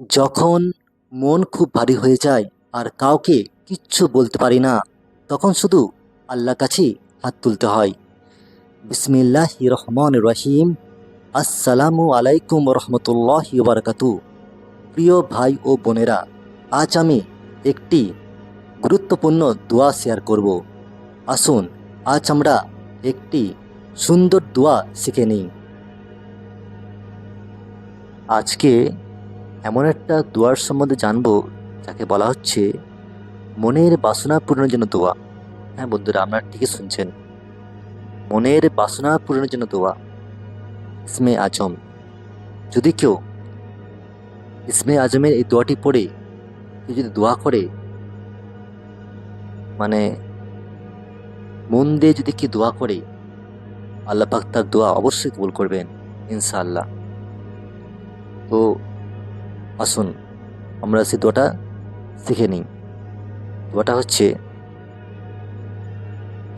যখন মন খুব ভারী হয়ে যায় আর কাউকে কিচ্ছু বলতে পারি না, তখন শুধু আল্লাহর কাছেই হাত তুলতে হয়। বিসমিল্লাহি রহমান রহিম। আসসালামু আলাইকুম রহমতুল্লাহি বারাকাতু। প্রিয় ভাই ও বোনেরা, আজ আমি একটি গুরুত্বপূর্ণ দোয়া শেয়ার করব। আসুন আজ আমরা একটি সুন্দর দোয়া শিখে নিই। আজকে এমন একটা দোয়ার সম্বন্ধে জানবো যাকে বলা হচ্ছে মনের বাসনা পূরণের জন্য দোয়া। হ্যাঁ বন্ধুরা, আপনারা ঠিকই শুনছেন, মনের বাসনা পূরণের জন্য দোয়া, ইসমে আজম। যদি কেউ ইসমে আজমের এই দোয়াটি পড়ে কেউ যদি দোয়া করে, মানে মন দিয়ে যদি কি দোয়া করে, আল্লাহ পাক তার দোয়া অবশ্যই কবুল করবেন ইনশাআল্লাহ। তো আসুন আমরা সেই দোয়াটা শিখে নিই। দোয়াটা হচ্ছে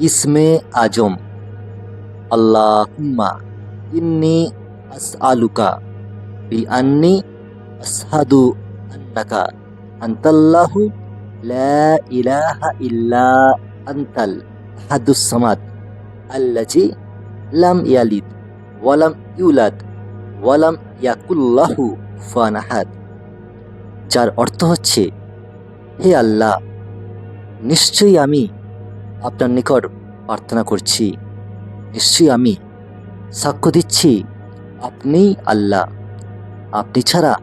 ইসমে আজম। আল্লাহুম্মা ইন্নি আসআলুকা বিআন্নি আশহাদু আন্নাকা আনতাল্লাহু লা ইলাহা ইল্লা আনতাল আহাদুস সামাদ আল্লাযী লাম ইয়ালিদ ওয়া লাম ইউলাদ ওয়া লাম ইয়াকুল লাহু কুফুয়ান আহাদ। যার অর্থ হচ্ছে, হে আল্লাহ, নিশ্চয়ই আমি আপনার নিকট প্রার্থনা করছি, নিশ্চয়ই আমি সাক্ষ্য দিচ্ছি আপনিই আল্লাহ, আপনি ছাড়া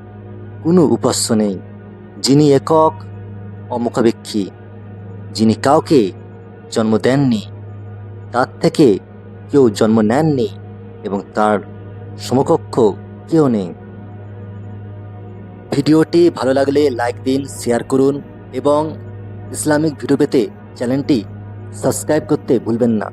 কোনো উপাস্য নেই, যিনি একক অমুখাপেক্ষী, যিনি কাউকে জন্ম দেননি, তার থেকে কেউ জন্ম নেননি এবং তার সমকক্ষ কেউ নেই। ভিডিওটি ভালো লাগলে লাইক দিন, শেয়ার করুন এবং ইসলামিক ভিডিও পেতে চ্যানেলটি সাবস্ক্রাইব করতে ভুলবেন না।